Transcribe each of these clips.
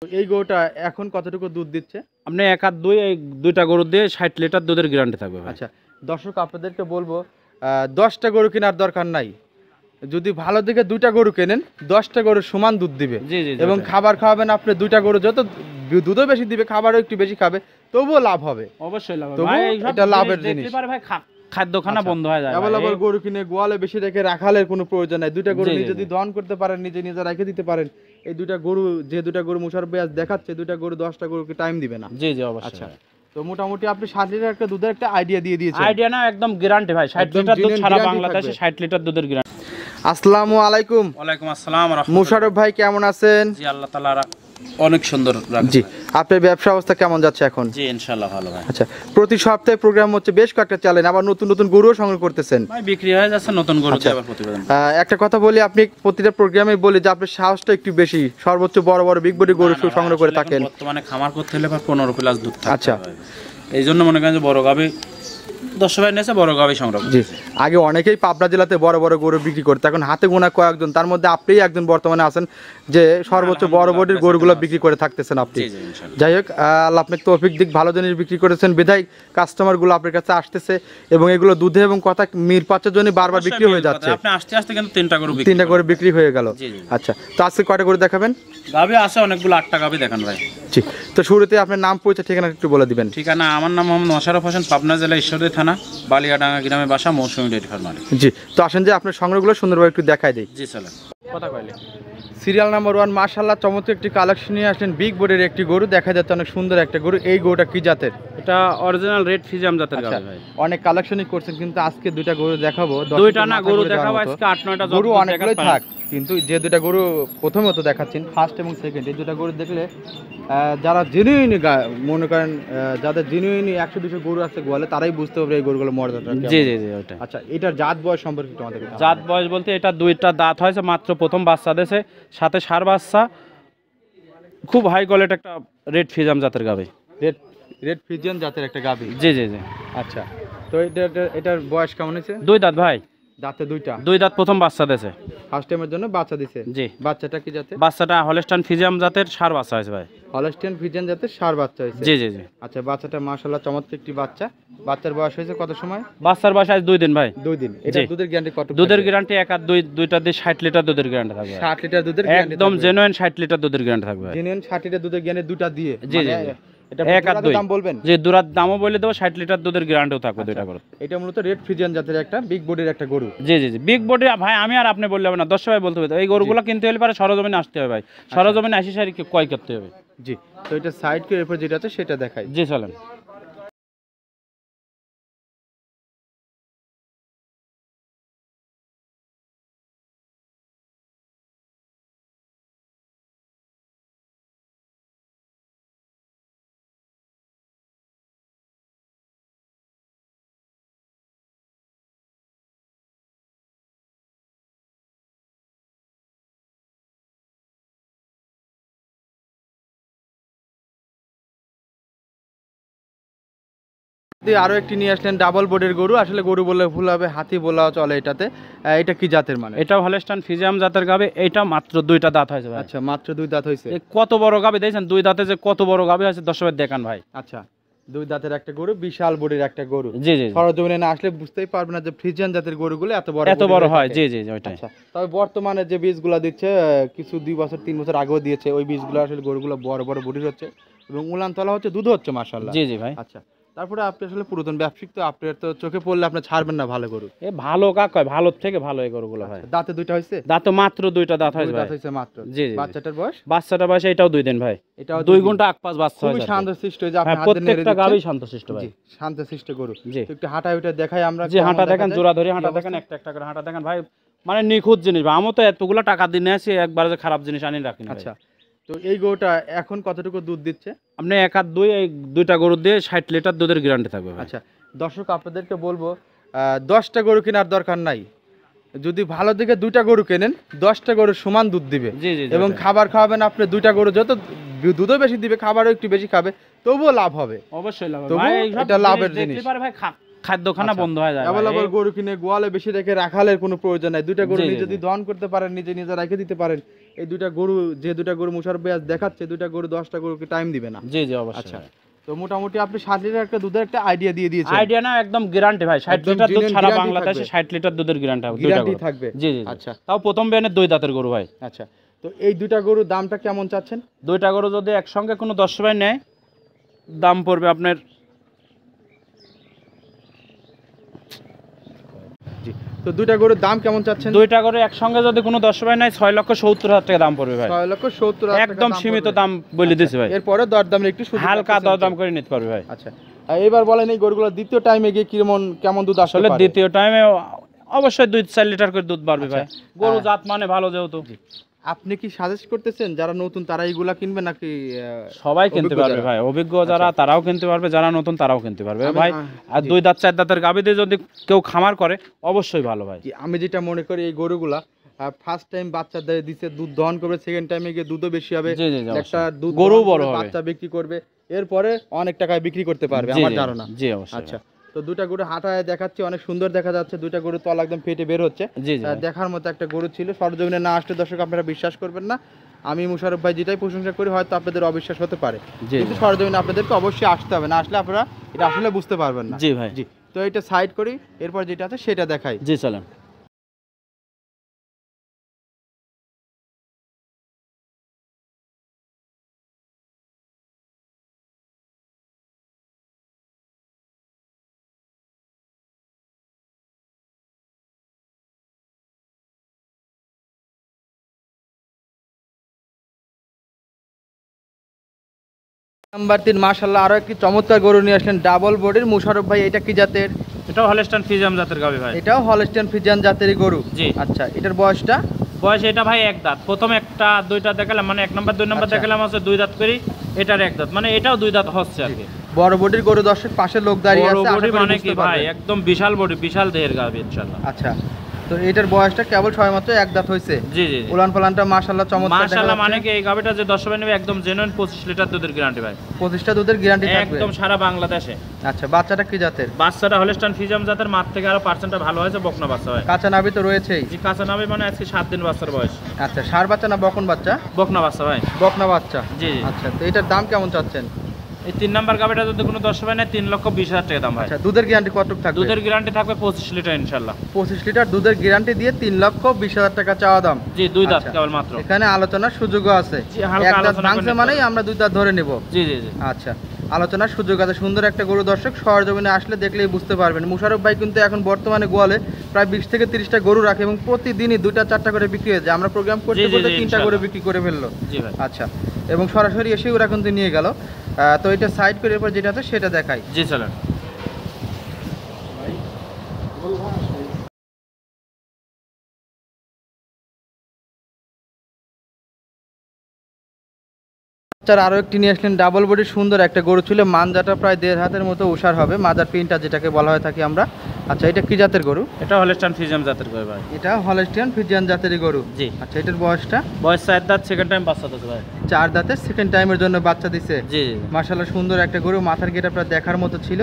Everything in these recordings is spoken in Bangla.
এই গরুটা এখন কতটুকু দুধ দিচ্ছে? আপনি এক আর দুই এই দুইটা গরু দিয়ে 60 লিটার দুধের গ্যারান্টি থাকবে ভাই। আচ্ছা, দর্শক আপনাদেরকে বলবো 10টা গরু কেনার দরকার নাই। যদি ভালো দিকে 2টা গরু কেনেন 10টা গরু সমান দুধ দিবে। জি জি এবং খাবার খাওয়াবেন আপনি 2টা গরু যত দুধও বেশি দিবে খাবারও একটু বেশি খাবে তবুও লাভ হবে। অবশ্যই লাভ হবে তবুও ভাই, এটা লাভের জিনিস। দেখতে পারে ভাই খাদ্যখানা বন্ধ হয়ে যায়। অ্যাভেলেবল গরু কিনে গোয়ালে বেশি রেখে রাখালের কোনো প্রয়োজন নাই। 2টা গরু জি, জি, নিজে যদি দহন করতে পারেন নিজে রেখে দিতে পারেন। এই 2টা গরু যে 2টা গরু মুশারফ ভাই আজ দেখাচ্ছে 2টা গরু 10টা গরুকে টাইম দিবে না। জি জি অবশ্যই। আচ্ছা, তো মোটামুটি আপনি 60 লিটার একটা দুধের একটা আইডিয়া দিয়ে দিয়েছেন। আইডিয়া না, একদম গ্যারান্টি ভাই। 60 লিটার দুধ সারা বাংলাদেশে 60 লিটার দুধের গ্যারান্টি। আসসালামু আলাইকুম। ওয়ালাইকুম আসসালাম রাহমাতুল্লাহ। মুশারফ ভাই কেমন আছেন? জি আল্লাহ তাআলা অনেক সুন্দর রাখছে। জি, আপনার ব্যবসা অবস্থা কেমন যাচ্ছে এখন? জি ইনশাআল্লাহ ভালো ভাই। আচ্ছা, প্রতি সপ্তাহে প্রোগ্রাম হচ্ছে, বেশ কয়েকটা চ্যালেঞ্জ, আবার নতুন নতুন গরুও সংগ্রহ করতেছেন। ভাই বিক্রি হয়ে যাচ্ছে নতুন গরু দিয়ে আবার প্রতিবেদন। একটা কথা বলি, আপনি প্রতিটা প্রোগ্রামে বলি যে আপনার সাহসটা একটু বেশি, সর্বোচ্চ বড় বড় বিগ বডি গরু সংগ্রহ করে থাকেন। বর্তমানে খামার করতে হলে 15 প্লাস দুধ থাকে। আচ্ছা, এই জন্য মনে করেন যে বড় গাভী 10 ভাই নেছে, বড় গাভী সংগ্রহ। জি, আগে অনেকেই পাবনা জেলাতে বড় বড় গরু বিক্রি করতে, এখন হাতে গোনা কয়েকজন, তার মধ্যে আপনিই একজন বর্তমানে আছেন যে সর্বোচ্চ বড় বডির গরুগুলো বিক্রি করে থাকতেছেন আপনি। যাই হোক, আল্লাহ আপনাকে তৌফিক দিক, ভালো জিনিস বিক্রি করেছেন বিধায় কাস্টমারগুলো আপনার কাছে আসতেছে এবং এগুলো দুধে এবং কথা মিল পাচ্ছের জন্য বারবার বিক্রি হয়ে যাচ্ছে। আপনি আস্তে আস্তে কিন্তু 3টা গরু বিক্রি হয়ে গেল। আচ্ছা, তো আজকে কয়টা গরু দেখাবেন? গাভী আছে অনেকগুলো, 8টা গাভী দেখান ভাই। জি, তো শুরুতে আপনার নাম পরিচয় ঠিকানা একটু বলে দিবেন। ঠিকানা, আমার নাম মোহাম্মদ মোশাররফ হোসেন, পাবনা জেলা ঈশ্বরদী থানা বালিয়াডাঙ্গা গ্রামে বাসা, মৌসুমী ডেইরি ফার্ম মালিক। জি, তো আসেন যে আপনার সংগ্রহগুলো সুন্দরভাবে একটু দেখাই দেই। জি চলেন। কথা কইলে সিরিয়াল নাম্বার 1, মাশাআল্লাহ চমৎকার একটি কালেকশন নিয়ে আসলেন, বিগ বডির একটি গরু দেখা যাচ্ছে, অনেক সুন্দর একটা গরু। এই গরুটা কি জাতের? এটা অরিজিনাল রেড ফিজিয়াম জাতের গাভী ভাই। অনেক কালেকশনই করছেন, কিন্তু আজকে দুইটা গরু দেখাবো। দুইটা না গরু দেখাবো আজকে, 8-9টা গরু অনেকগুলোই থাক, কিন্তু যে দুইটা গরু প্রথমত দেখাচ্ছেন, ফার্স্ট এবং সেকেন্ড, এই দুইটা গরু দেখলে যারা জেনুইন মনে করেন, যাদের জেনুইন 100-200 গরু আছে গোয়ালে, তারাই বুঝতে পারবে এই গরুগুলো মর্যাদা। জি জি জি ওটা। আচ্ছা, এটার জাত বয়স সম্পর্কে একটু আমাদের জাত বয়স বলতে এটা দুইটা দাঁত হয়েছে মাত্র, প্রথম বাচ্চা দেশে, সাথে ষাঁড় বাচ্চা, খুব হাই কোয়ালিটি একটা রেড ফিজিয়াম জাতের গাভী। রেড ফিজিয়ান জাতের একটা গাভী। জি জি জি। আচ্ছা, তো এটার বয়স কেমন হয়েছে? দুই দাঁত ভাই। দাঁতে দুইটা? দুই দাঁত, প্রথম বাচ্চা দেশে, ফার্স্ট টাইমের জন্য বাচ্চা দিছে। জি। বাচ্চাটা কি জাতের? বাচ্চাটা হলস্টাইন ফিজিয়াম জাতের ষাঁড় বাচ্চা হয়েছে ভাই। হলস্টাইন ফিজিয়ান জাতের ষাঁড় বাচ্চা হয়েছে। জি জি জি। আচ্ছা, বাচ্চাটা মাশাআল্লাহ চমৎকার একটি বাচ্চা। বাচ্চার বয়স হয়েছে কত সময়? বাচ্চার বয়স আজ 2 দিন ভাই। 2 দিন। এটা দুধের গ্যারান্টি কত? দুধের গ্যারান্টি এক আর দুইটা দিয়ে 60 লিটার দুধের গ্যারান্টি থাকবে। 60 লিটার দুধের গ্যারান্টি একদম জেনুইন 60 লিটার দুধের গ্যারান্টি থাকবে। জেনুইন 60 লিটার দুধের গ্যারান্টি দুটো দিয়ে। জি জি। এটা এক আর দুই দাম বলবেন? জি, দুরাত দামও বলে দেবো, 60 লিটার দুধের গ্যারান্টিও থাকবে দুইটা করে। এটা মূলত রেড ফিজিয়ান জাতের একটা বিগ বডির একটা গরু। জি জি জি, বিগ বডি ভাই। আমি আর আপনি বললে হবে না, 10 ভাই বলতে হবে। এই গরুগুলো কিনতে হলে পারে সরজমিনে আসতে হবে ভাই, সরজমিনে আসি সারি ক্রয় করতে হবে। জি, তো এটা সাইড করে এরপর যেটা আছে সেটা দেখাই। জি চলেন। আরো একটি নিয়ে আসলেন ডাবল বডির গরু, আসলে গরু বললে ভুল হবে, হাতি বলা চলে এটাতে। এটা কি জাতের মানে? এটা হলস্টাইন ফিজিয়াম জাতের গাভী। এটা মাত্র দুইটা দাঁত হয়েছে ভাই। আচ্ছা, মাত্র 2 দাঁত হয়েছে। কত বড় গাভী দেখছেন, 2 দাঁতে যে কত বড় গাভী আছে 10 ভাই দেখান ভাই। আচ্ছা, 2 দাঁতের একটা গরু, বিশাল বডির একটা গরু। জি জি। সরজমিনে না আসলে বুঝতেই পারবে না যে ফ্রিজিয়ান জাতের গরুগুলো এত বড় হয়। জি জি ওইটাই। আচ্ছা, তবে বর্তমানে যে বীজগুলো দিচ্ছে, কিছু 2 বছর 3 বছর আগেও দিয়েছে, ওই বীজগুলো আসলে গরুগুলো বড় বড় বডির হচ্ছে এবং উলান তলা হচ্ছে, দুধ হচ্ছে মাশাআল্লাহ। জি জি ভাই। আচ্ছা, তারপরে আপনি আসলে পুরাতন ব্যবসায়িক, তো আপনার তো চোখে পড়লে আপনি ছাড়বেন না ভালো গরু। এ ভালো কাক হয়, ভালো থেকে ভালো এই গরুগুলো ভাই। দাঁতে দুইটা হয়েছে? দাঁত মাত্র দুইটা দাঁত হয়েছে ভাই। দাঁত হয়েছে মাত্র। জি জি। বাচ্চাটার বয়স? বাচ্চাটার বয়স এটাও 2 দিন ভাই। এটাও 2 ঘন্টা আকপাস বাচ্চা হয়েছে। খুবই শান্তশিষ্ট, যে আপনি হ্যাঁ, হাতে নেড়ে প্রত্যেকটা গাভী শান্তশিষ্ট ভাই। জি, শান্তশিষ্ট গরু। জি। তো একটু হাঁটা উঠে দেখাই আমরা। জি, হাঁটা দেখেন, জোড়া ধরে হাঁটা দেখেন, একটা একটা করে হাঁটা দেখেন ভাই, মানে নিখুঁত জিনিস ভাই। আমি তো এতগুলো টাকা দিয়ে আসি, একবারে যে খারাপ জিনিস আনি রাখি না। আচ্ছা, তো এই গরুটা এখন কতটুকু দুধ দিচ্ছে? আপনি এক আর দুই এই দুইটা গরু দিয়ে 60 লিটার দুধের গ্যারান্টি থাকবে ভাই। আচ্ছা, দর্শক আপনাদেরকে বলবো 10টা গরু কেনার দরকার নাই। যদি ভালো দিকে 2টা গরু কেনেন 10টা গরু সমান দুধ দিবে। জি জি। এবং খাবার খাওয়াবেন আপনি 2টা গরু যত দুধও বেশি দিবে খাবারও একটু বেশি খাবে তবুও লাভ হবে। অবশ্যই লাভ হবে তবুও ভাই, এটা লাভের জিনিস। দেখতে পারে ভাই খাদ্যখানা বন্ধ হয়ে যায়। অ্যাভেলেবল গরু কিনে গোয়ালে বেশি রেখে রাখালের কোনো প্রয়োজন নাই। 2টা গরু জি, জি, নিজে যদি দহন করতে পারেন নিজে রেখে দিতে পারেন। এই দুইটা গরু যে দুইটা গরু মুশারফ ভাই আজ দেখাচ্ছে, দুইটা গরু 10টা গরুকে টাইম দিবে না। জি জি অবশ্যই। আচ্ছা, তো মোটামুটি আপনি 7 লিটার একটা দুধের একটা আইডিয়া দিয়ে দিয়েছেন। আইডিয়া না, একদম গ্যারান্টি ভাই। 60 একদম লিটার দুধ genuine সারা guarantee বাংলাদেশে থাকবে। 60 লিটার দুধের গ্যারান্টি হবে, দুইটা গ্যারান্টি গরু। থাকবে। জি জি। আচ্ছা, তাও প্রথম বিয়ানের 2 দাঁতের গরু ভাই। আচ্ছা, তো এই দুইটা গরুর দামটা কেমন চাচ্ছেন? দুইটা গরু যদি একসঙ্গে কোনো দর্শক ভাই নেয়, দাম পড়বে আপনার, জি, তো দুইটা গরুর দাম কেমন চাচ্ছেন? দুইটা গরু একসঙ্গে যদি কোনো দর্শক ভাই নেয় 6,70,000 টাকা দাম পড়বে ভাই। 6,70,000 একদম সীমিত দাম বলে দিছি ভাই। এরপরে দরদামের একটু সুযোগ হালকা রাখতেছেন দরদাম তো? করে নিতে পারবে ভাই। আচ্ছা, আর এবার বলেন এই গরুগুলো দ্বিতীয় টাইমে গিয়ে কেমন দুধ আসলে আসলে দ্বিতীয় টাইমে অবশ্যই 2-4 লিটার করে দুধ বাড়বে ভাই। গরু জাত মানে ভালো যেহেতু। আপনি কি সাজেস্ট করতেছেন যারা নতুন তারা এইগুলা কিনবে নাকি সবাই কিনতে অভিজ্ঞ পারবে যারা? ভাই, অভিজ্ঞ যারা তারাও কিনতে পারবে, যারা নতুন তারাও কিনতে পারবে আমি- ভাই। আর জি। 2 দাঁত 4 দাঁতের গাভী দিয়ে যদি কেউ খামার করে অবশ্যই ভালো ভাই। কি আমি যেটা মনে করি এই গরুগুলা ফার্স্ট টাইম বাচ্চা দিচ্ছে, দুধ দহন করবে, সেকেন্ড টাইমে গিয়ে দুধও বেশি হবে, জি, জি, জি, একটা অবশ্যই। দুধ গরুও দহন বড় করে হবে। বাচ্চা বিক্রি করবে, এরপরে অনেক টাকায় বিক্রি করতে পারবে জি, আমার জি, ধারণা। জি অবশ্যই। আচ্ছা, তো দুইটা গরু হাঁটায় দেখাচ্ছি, অনেক সুন্দর দেখা যাচ্ছে, দুইটা গরু তল একদম ফেটে বের হচ্ছে। জি, জি। দেখার মতো একটা গরু ছিল। সরজমিনে না আসলে দর্শক আপনারা বিশ্বাস করবেন না। আমি মুশারফ ভাই যেটাই প্রশংসা করি হয়তো আপনাদের অবিশ্বাস হতে পারে, জি, কিন্তু জি। সরজমিনে আপনাদেরকে অবশ্যই আসতে হবে, না আসলে আপনারা এটা আসলে বুঝতে পারবেন না। জি ভাই। জি, তো এটা সাইড করি, এরপর যেটা আছে সেটা দেখাই। জি চলেন। নাম্বার 3 মাশাআল্লাহ আরো একটি চমৎকার গরু নিয়ে আসলেন, ডাবল বডির। মুশারফ ভাই এটা কি জাতের? এটাও হলস্টাইন ফ্রিজিয়ান জাতের গাভী ভাই। এটাও হলস্টিয়ান ফ্রিজিয়ান জাতেরই গরু। জি। আচ্ছা, এটার বয়সটা? বয়স এটা ভাই 1 দাঁত। প্রথম একটা 2টা দেখালাম, মানে 1 নাম্বার 2 নাম্বার আচ্ছা। দেখালাম আছে 2 দাঁত করি, এটার 1 দাঁত, মানে এটাও 2 দাঁত হচ্ছে আর কি। বড় বডির গরু, দর্শক পাশে লোক দাঁড়িয়ে বড় আছে, আশা বডি করি মানে বুঝতে কি ভাই, পারবেন। একদম বিশাল বডি, বিশাল দেহের গাভী ইনশাআল্লাহ। আচ্ছা, তো এটার বয়সটা কেবল সবেমাত্র 1 দাঁত হয়েছে। জি জি। উলান পালানটা মাশাআল্লাহ চমৎকার দেখা মাশাআল্লাহ, যাচ্ছে। মানে কি এই গাভীটা যে 10 নেবে একদম জেনুইন 25 লিটার দুধের গ্যারান্টি ভাই। 25টা দুধের গ্যারান্টি থাকবে। একদম সারা বাংলাদেশে। আচ্ছা, বাচ্চাটা কি জাতের? বাচ্চাটা হলস্টাইন ফ্রিজিয়ান জাতের, মাঠ থেকে আরো পার্সেন্টটা ভালো হয়েছে, বকনা বাচ্চা ভাই। কাঁচা নাভি তো রয়েছেই। জি, কাঁচা নামে মানে আজকে 7 দিন বাচ্চার বয়স। আচ্ছা, ষাঁড় বাচ্চা না বকন বাচ্চা? বকনা বাচ্চা ভাই। বকনা বাচ্চা। জি জি। আচ্ছা, তো এটার দাম কেমন চাচ্ছেন? এই 3 নাম্বার গাভীটা যদি কোনো 10 নেয় 3,20,000 টাকা দাম ভাই। আচ্ছা, দুধের গ্যারান্টি কতটুকু থাকবে? দুধের গ্যারান্টি থাকবে 25 লিটার ইনশাআল্লাহ। 25 লিটার দুধের গ্যারান্টি দিয়ে 3,20,000 টাকা চাওয়া দাম। জি, 2 দাঁত আচ্ছা, কেবল মাত্র। এখানে আলোচনার সুযোগও আছে। জি, হালকা এক দাঁত আলোচনা করে ভাঙছে নিতে মানেই পারবেন। আমরা 2 দাঁত ধরে নেব। জি জি জি। আচ্ছা, আলোচনার সুযোগ আছে। সুন্দর একটা গরু, দর্শক সরজমিনে আসলে দেখলেই বুঝতে পারবেন। মুশারফ ভাই কিন্তু এখন বর্তমানে গোয়ালে প্রায় 20 থেকে 30টা গরু রাখে এবং প্রতিদিনই 2টা 4টা করে বিক্রি হয়ে যায়। আমরা প্রোগ্রাম করতে জি, জি, করতে জি, 3টা করে ইনশাআল্লাহ। বিক্রি করে ফেললো। জি ভাই। আচ্ছা, এবং সরাসরি এসে ওরা কিন্তু নিয়ে গেল। তো এটা সাইড করে এরপর যেটা আছে সেটা দেখাই। জি চলেন। বাচ্চার আরো একটি নিয়ে আসলেন, ডাবল বডির সুন্দর একটা গরু ছিল, মানজাটা প্রায় 1.5 হাতের মতো উষার হবে, মাজার পিনটা যেটাকে বলা হয়ে থাকে আমরা। আচ্ছা, এটা কি জাতের গরু? এটা হলস্টাইন ফ্রিজিয়ান জাতের গাভী ভাই। এটা হলস্টিয়ান ফ্রিজিয়ান জাতেরই গরু। জি। আচ্ছা, এটার বয়সটা? বয়স 4 দাঁত, সেকেন্ড টাইম বাচ্চা দিতে ভাই। 4 দাঁতের, সেকেন্ড টাইমের জন্য বাচ্চা দিছে। জি জি। মাশাআল্লাহ সুন্দর একটা গরু, মাথার গেটা প্রায় দেখার মতো ছিল।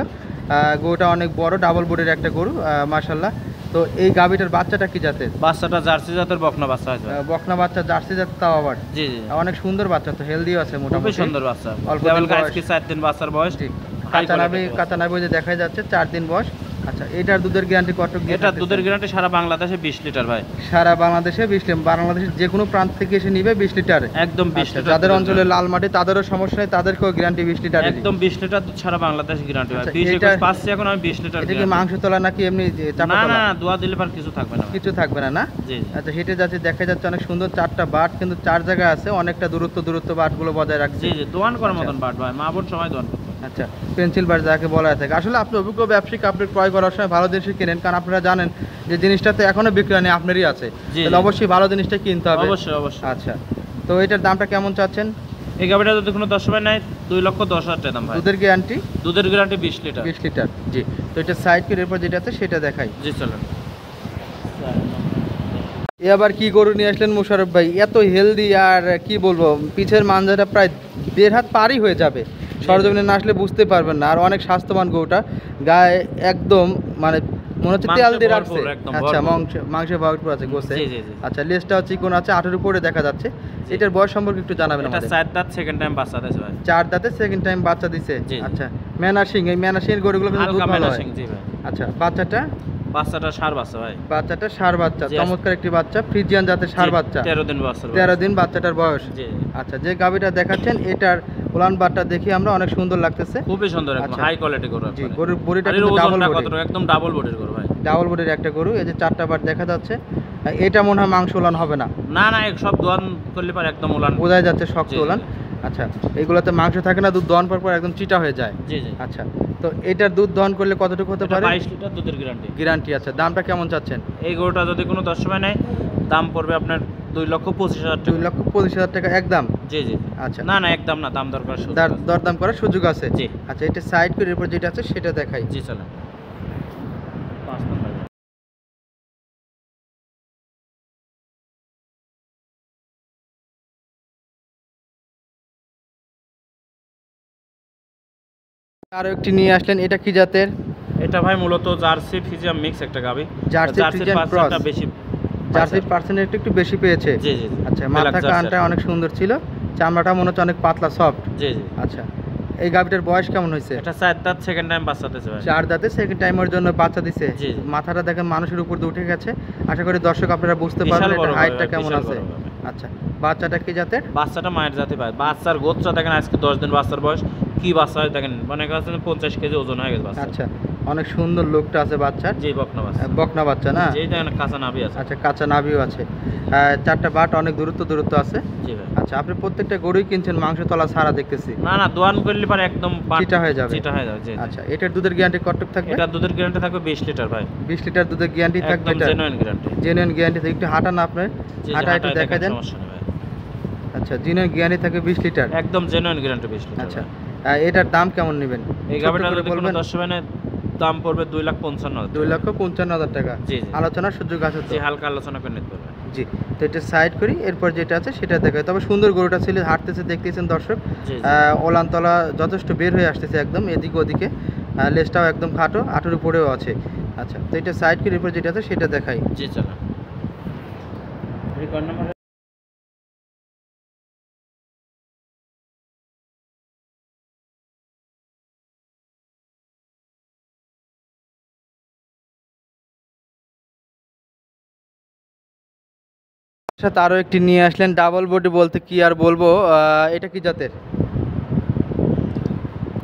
গরুটা অনেক বড়, ডাবল বডির একটা গরু মাশাআল্লাহ। তো এই গাভীটার বাচ্চাটা কি জাতের? বাচ্চাটা জার্সি জাতের বকনা বাচ্চা আছে ভাই। বকনা বাচ্চা, জার্সি জাত, তাও আবার জি জি। অনেক সুন্দর বাচ্চা, তো হেলদিও আছে খুবই মোটামুটি। সুন্দর বাচ্চা। অল্প দিন কেবল বয়স। আজকে 4 দিন বাচ্চার বয়স। ঠিক, High কাঁচানাবি quality কাঁচানাবি যে দেখা যাচ্ছে 4 দিন বয়স। আচ্ছা, এটার দুধের গ্যারান্টি কত? এটা দুধের গ্যারান্টি সারা বাংলাদেশে 20 লিটার ভাই। সারা বাংলাদেশে 20 লিটার, বাংলাদেশের যে কোনো প্রান্ত থেকে এসে নিবে 20 লিটার। একদম 20 আচ্ছা, লিটার। যাদের দুধের অঞ্চলে লাল মাটি তাদেরও সমস্যা নেই, তাদেরকেও গ্যারান্টি 20 লিটার। একদম 20 লিটার দুধ সারা বাংলাদেশে গ্যারান্টি ভাই। আচ্ছা, 20 এটা- 21 পাচ্ছি এখন আমি 20 লিটার। এটা কি guarantee। মাংস তোলা নাকি এমনি চাপা না তোলা? না, দোয়া দিলে আর কিছু থাকবে না ভাই। কিছু থাকবে না, না? জি জি। আচ্ছা, হেঁটে যাচ্ছে, দেখা যাচ্ছে অনেক সুন্দর 4টা বাট, কিন্তু 4 জায়গায় আছে, অনেকটা দূরত্ব বাটগুলো বজায় রাখছে। জি জি, দোয়ান করার আচ্ছা। মতন বাট ভাই, মা বোন সবাই দোয়ান করতে। আচ্ছা, পেন্সিল বাট যাকে বলা হয়ে থাকে। আসলে আপনি অভিজ্ঞ ব্যবসায়িক, আপনি ক্রয় করার সময় ভালো জিনিস কেনেন, কারণ আপনারা জানেন যে জিনিসটাতে এখনো বিক্রয় নেই, আপনারই আছে, জি, তাহলে জি। অবশ্যই ভালো জিনিসটা কিনতে হবে। অবশ্যই অবশ্যই। আচ্ছা, তো এটার দামটা কেমন চাচ্ছেন? এই গাভীটা যদি কোনো 10 ভাই নাই 2,10,000 টাকা দাম ভাই। দুধের গ্যারান্টি দুধের গ্যারান্টি 20 লিটার। 20 লিটার। জি, তো এটা সাইড করে এরপর যেটা আছে সেটা দেখাই। জি চলেন। এ আবার কি গরু নিয়ে আসলেন মুশারফ ভাই? এত হেলদি, আর কি বলবো, পিছের মাঞ্জাটা প্রায় 1.5 হাত পারই হয়ে যাবে, সরজমিনে না আসলে বুঝতে পারবেন না। আর অনেক স্বাস্থ্যবান গরুটা, গায়ে একদম মানে মনে হচ্ছে মাংসে তেল দিয়ে ভরপুর, রাখছে। একদম আচ্ছা, ভরপুর। মাংস ভরপুর আছে গোছে। জি জি জি। আচ্ছা, লেজটাও চিকন আছে, 18 উপরে দেখা যাচ্ছে। এটার বয়স সম্পর্কে একটু জানাবেন এটা আমাদের। 4 দাঁত, সেকেন্ড টাইম বাচ্চা দিয়েছে ভাই। 4 দাঁতে সেকেন্ড টাইম বাচ্চা দিছে। জি, জি। আচ্ছা, ম্যানাসিং, এই ম্যানাসিং এর গরুগুলো কিন্তু দুধ হালকা ভালো হয়। ম্যানাসিং, জি ভাই। আচ্ছা, বাচ্চাটা বাচ্চাটা ষাঁড় বাচ্চা ভাই। ষাঁড় বাচ্চা, জি, চমৎকার একটি বাচ্চা, ফ্রিজিয়ান জাতের ষাঁড় জি, বাচ্চা। 13 দিন বাচ্চার 13 বয়স। দিন বাচ্চাটার বয়স। জি, জি। আচ্ছা, যে গাভীটা দেখাচ্ছেন এটার উলান বাটটা দেখি আমরা, অনেক সুন্দর লাগতেছে। খুবই সুন্দর, একদম আচ্ছা। হাই কোয়ালিটি গরু জি, একবারে। গরুর বডিটা আর এর কিন্তু ডাবল ওজনটা বডি। কতটুকু? একদম ডাবল বডির গরু ভাই। ডাবল বডির একটা গরু, এই যে 4টা বাট দেখা যাচ্ছে। এটা মনে হয় মাংস উলান হবে না, না না, এক সব দোয়ান করলে পারে একদম উলান। বোঝাই যাচ্ছে শক্ত জি, জি, উলান। জি। আচ্ছা, এইগুলোতে মাংস থাকে না, দুধ দহন পর একদম চিটা হয়ে যায়। জি জি। আচ্ছা, তো এটার দুধ দহন করলে কতটুকু হতে এটা পারে? 22 লিটার দুধের গ্যারান্টি। গ্যারান্টি আছে। দামটা কেমন চাচ্ছেন? এই গরুটা যদি কোনো দর্শক নেয়, দাম পড়বে আপনার 2,25,000 টাকা। 2,25,000 টাকা একদম? জি জি। আচ্ছা, না না, একদম না, দাম দরকার শুধু। দরদাম করার সুযোগ আছে। জি। আচ্ছা, এটা সাইড করে এরপর যেটা আছে সেটা দেখাই। জি চলেন। 5 নম্বর। আরো একটি নিয়ে আসলেন, এটা কি জাতের? এটা ভাই মূলত জার্সি ফিজিয়াম মিক্স একটা গাবি। জার্সি ফ্রিজিয়ান পার্সেন্টটা ক্রস। বেশি। জার্সির পার্সেন্ট একটু বেশি পেয়েছে। জি জি জি। আচ্ছা, ব্ল্যাক মাথা জার্সি কানটা আর কি। অনেক সুন্দর ছিল, চামড়াটা মনে হচ্ছে অনেক পাতলা সফট। জি জি। আচ্ছা, এই গাভিটার বয়স কেমন হয়েছে? এটা 4 দাঁত, সেকেন্ড টাইম বাচ্চা দিয়েছে ভাই। 4 দাঁতে সেকেন্ড টাইমের জন্য বাচ্চা দিছে। জি, জি। মাথাটা দেখেন মানুষের উপর দিয়ে উঠে গেছে। আশা করি দর্শক আপনারা বুঝতে বিশাল পারবেন বড় এটার ভাই, হাইটটা কেমন বিশাল আছে। বড় ভাই। আচ্ছা, বাচ্চাটা কি জাতের? বাচ্চাটা মায়ের জাতি ভাই। বাচ্চার গোত্রটা দেখেন, আজকে 10 দিন বাচ্চার বয়স। কি বাচ্চা হয় দেখেন, মনে করছেন 50 কেজি ওজন হয়ে গেছে বাচ্চা। আচ্ছা, অনেক সুন্দর লোকটা আছে বাচ্চার। জি, বকনা বাচ্চা। বকনা বাচ্চা না? জি, দেখেন কাঁচা নাভি আছে। আচ্ছা, কাঁচা নাভিও আছে। 4টা বাট অনেক দূরত্ব আছে। জি ভাই। আচ্ছা, আপনি প্রত্যেকটা গরুই কিনছেন মাংস তলা ছাড়া দেখতেছি। না না, দোয়ান করলে পারে একদম চিটা হয়ে যাবে। চিটা হয়ে যাবে। জি জি। আচ্ছা, এটার দুধের গ্যারান্টি কতটুকু থাকবে? এটা দুধের গ্যারান্টি থাকবে 20 লিটার ভাই। 20 লিটার দুধের গ্যারান্টি থাকবে একদম এটা? Genuine guarantee. Genuine guarantee. একটু হাঁটা না আপনার, জি জি, হাঁটা একটু হাঁটায় দেখা দেখেন, দেন। সমস্যা নেই ভাই। আচ্ছা, জেনুইন গ্যারান্টি থাকবে 20 লিটার। একদম জেনুইন গ্যারান্টি 20 লিটার। আচ্ছা, ভাই। এটার দাম কেমন নেবেন? এই ছোট্ট গাবিটা করে যদি কোনো বলবেন। 10 মানে দাম পড়বে 2,55,000 টাকা। 2,55,000 টাকা। জি, জি। আলোচনার সুযোগ আছে তো? জি, হালকা আলোচনা করে নিতে পারবে। জি। তো এটা সাইড করি, এরপর যেটা আছে সেটা দেখাই। তবে সুন্দর গরুটা ছিল, হাঁটতেছে দেখতেছেন দর্শক। জি জি। ওলানতলা যথেষ্ট বের হয়ে আসতেছে একদম এদিকে ওদিকে। লেজটাও একদম খাটো, 18 উপরেও আছে। আচ্ছা, তো এটা সাইড করি, এরপর যেটা আছে সেটা দেখাই। জি চলো। Record number. সাথে আরো একটি নিয়ে আসলেন, ডাবল বডি বলতে কি আর বলবো। এটা কি জাতের?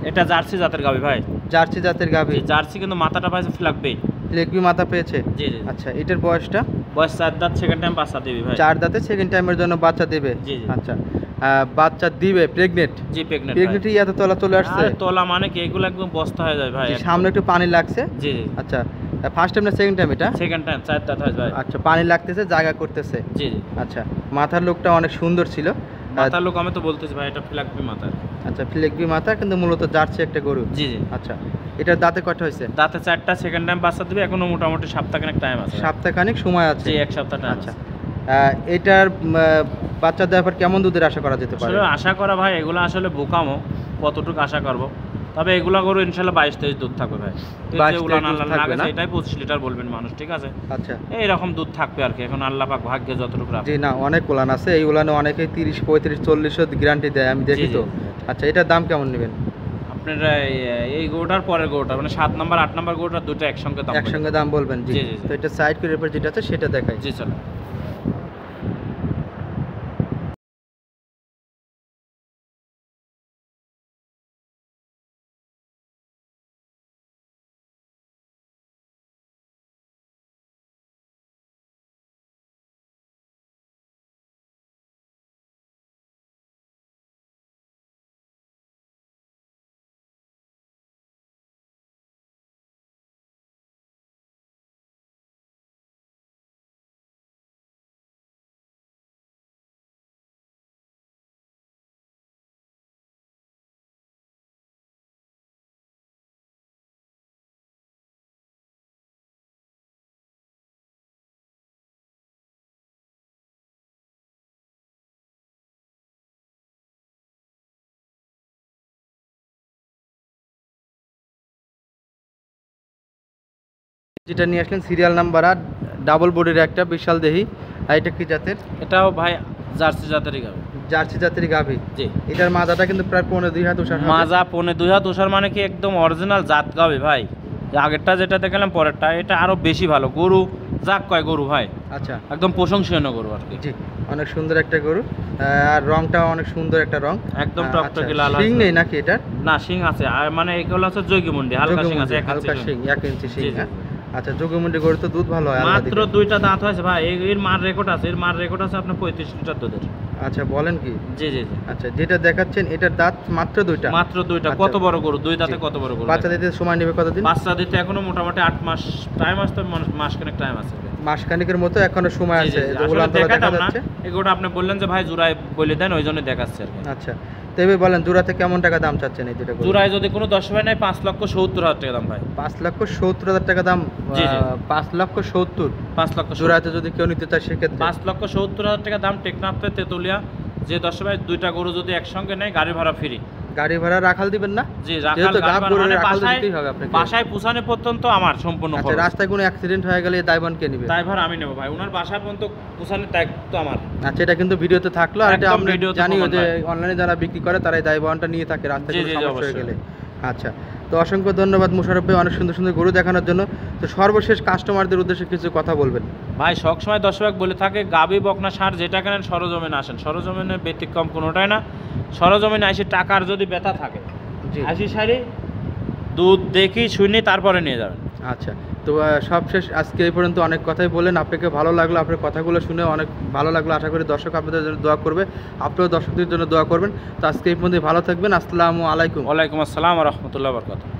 এটা জার্সি জাতের গাবি ভাই। জার্সি জাতের গাভী। জি, জার্সি কিন্তু মাথাটা পাইছে ফ্ল্যাগবে। লেগবি মাথা পেয়েছে। জি জি। আচ্ছা, এটার বয়সটা? বয়স 4 দাঁত, সেকেন্ড টাইম বাচ্চা দিবি ভাই। 4 দাঁতে সেকেন্ড টাইমের জন্য বাচ্চা দেবে। জি, জি। আচ্ছা, বাচ্চা দিবে, প্রেগনেন্ট? জি, প্রেগনেন্ট। প্রেগনেন্টই এত তলা চলে আসছে? আর তোলা মানে কি, এগুলো একদম বস্তা হয়ে যায় ভাই। জি, সামনে একটু পানি লাগছে। জি জি। আচ্ছা, ফার্স্ট টাইম না সেকেন্ড টাইম এটা? সেকেন্ড টাইম 4 দাঁত হয় ভাই। আচ্ছা, পানি লাগতেছে, জায়গা করতেছে। জি জি। আচ্ছা, মাথার লোকটা অনেক সুন্দর ছিল। মাথার লোক আমি তো বলতেছি ভাই, এটা ফ্ল্যাগবে মাথা। আচ্ছা, ফ্লেগবি মাথা, কিন্তু মূলত জার্সি একটা গরু। জি জি। আচ্ছা, এটার দাঁতে কয়টা হয়েছে? দাঁতে 4টা, সেকেন্ড টাইম বাচ্চা দিবে। এখনো মোটামুটি সপ্তাহখানেক টাইম আছে। সপ্তাহখানিক সময় আছে। জি, 1 সপ্তাহ টাইম আচ্ছা, আছে। এটার বাচ্চা দেওয়ার পর কেমন দুধের আশা করা যেতে পারে? আসলে আশা করা ভাই, এগুলো আসলে বোকামো। কতটুকু আশা করব, তবে এগুলা গরু ইনশাল্লাহ 22-23 দুধ থাকবে ভাই। 22-23 দুধ থাকবে না? এটাই 25 লিটার বলবেন মানুষ, ঠিক আছে? আচ্ছা, এইরকম দুধ থাকবে আর কি। এখন আল্লাহ পাক ভাগ্যে যতটুকু রাখে। জি না, অনেক উলান আছে। এই উলানে অনেকেই 30, 35, 40 গ্যারান্টি দেয়, আমি দেখি জি, তো। জি। আচ্ছা, এটার দাম কেমন নেবেন? আপনারা এই গরুটার পরের গরুটা মানে 7 নাম্বার 8 নাম্বার গরুটা দুটো একসঙ্গে দাম বলবেন। একসঙ্গে দাম বলবেন? জি। জি, জি, জি। তো এটা সাইড করে এরপর যেটা আছে সেটা দেখাই। জি চলো। যেটা নিয়ে আসলেন সিরিয়াল নাম্বার আর ডাবল বডির একটা বিশাল দেহি, আর এটা কি জাতের? এটাও ভাই জার্সি জাতেরই গাবে। জার্সি জাতের গাভী। জি। এটার মাজাটা কিন্তু প্রায় 15-2 হাত ওষার হবে। মাজা 15-2 হাত ওষার মানে কি একদম অরিজিনাল জাত গাবে ভাই। আগেরটা যেটা দেখালাম পরেরটা এটা আরো বেশি ভালো। গরু যাক কয় গরু ভাই, আচ্ছা একদম প্রশংসনীয় গরু আর কি। জি, অনেক সুন্দর একটা গরু, আর রংটাও অনেক সুন্দর একটা রং, একদম টকটকে লাল। শিং নেই নাকি এটা? না শিং আছে, আর মানে এগুলো হচ্ছে জৈগিমুন্ডি, হালকা শিং আছে, হালকা শিং, 1 ইঞ্চি শিং। জি, জি। আচ্ছা, যোগমুন্ডি গরু তো দুধ ভালো হয় মাত্র 2টা দাঁত হয়েছে ভাই। এর মার রেকর্ড আছে, এর মার রেকর্ড আছে আপনার 35 লিটার দুধের। আচ্ছা, বলেন কি? জি জি জি। আচ্ছা, যেটা দেখাচ্ছেন এটার দাঁত মাত্র 2টা? মাত্র 2টা। আচ্ছা। কত বড় গরু, 2 দাঁতে কত বড় গরু। বাচ্চা দিতে সময় নেবে কতদিন? বাচ্চা দিতে এখনো মোটামুটি 8 মাস টাইম আছে, তো মাসখানেক টাইম আছে। মাসখানেকের মতো এখনো সময় জি, জি, আছে। জি। এগুলো আসলে আন্তরা দেখা দেখাতাম না, যাচ্ছে। এগুলো আপনি বললেন যে ভাই জোড়ায় বলে দেন, ওই জন্য দেখাচ্ছে আর কি। আচ্ছা, তবে বলেন জোড়াতে কেমন টাকা দাম চাচ্ছেন এই দুটো গরু? জোড়ায় যদি কোনো 10 ভাই নাই 5,70,000 টাকা দাম ভাই। 5,70,000 টাকা দাম? জি, জি। 5,70,000? 5,70,000 জোড়াতে যদি কেউ নিতে চায় সেক্ষেত্রে? 5,70,000 টাকা দাম। টেকনাফে তেতুলিয়া যে 10 ভাই 2টা গরু যদি একসঙ্গে নেয় গাড়ি ভাড়া ফ্রি। গাড়ি ভাড়া রাখাল দিবেন না? জি, রাখাল যেহেতু গাড়ি গাব ভাড়া গরুর মানে রাখাল তো বাসায় দিতেই হবে আপনাকে। বাসায় পৌঁছানো পর্যন্ত আমার সম্পূর্ণ আচ্ছা, খরচ। রাস্তায় কোনো অ্যাক্সিডেন্ট হয়ে গেলে এই দায়ভার কে নেবে? ড্রাইভার আমি নেব ভাই, ওনার বাসায় পর্যন্ত পৌঁছানোর দায়িত্ব আমার। আচ্ছা, এটা কিন্তু ভিডিওতে থাকলো, আর এটা একদম আমরা ভিডিওতে জানি প্রমাণ যে ভাই। অনলাইনে যারা বিক্রি করে তারা এই দায়ভারটা নিয়ে থাকে রাস্তায় জি, কোনো জি, সমস্যা হয়ে অবশ্যই। গেলে। আচ্ছা, তো অসংখ্য ধন্যবাদ মোশাররফ ভাই অনেক সুন্দর সুন্দর গরু দেখানোর জন্য। তো সর্বশেষ কাস্টমারদের উদ্দেশ্যে কিছু কথা বলবেন। ভাই সবসময় 10 ভাগ বলে থাকে, গাবি বকনা সার যেটা কেনেন সরজমিনে আসেন। সরজমিনে ব্যতিক্রম কোনোটাই না। সরজমিনে আসে টাকার যদি ব্যথা থাকে, জি, আসি সারি দুধ দেখি শুনি তারপরে নিয়ে যাবেন। আচ্ছা, তো সবশেষ আজকে এই পর্যন্ত অনেক কথাই বললেন, আপনাকে ভালো লাগলো, আপনার কথাগুলো শুনে অনেক ভালো লাগলো। আশা করি দর্শক আপনাদের জন্য দোয়া করবে, আপনারাও দর্শকদের জন্য দোয়া করবেন। তো আজকে এই পর্যন্ত ভালো থাকবেন। আসসালামু আলাইকুম। ওয়ালাইকুম আসসালাম ওয়া রাহমাতুল্লাহি ওয়া বারাকাতুহু।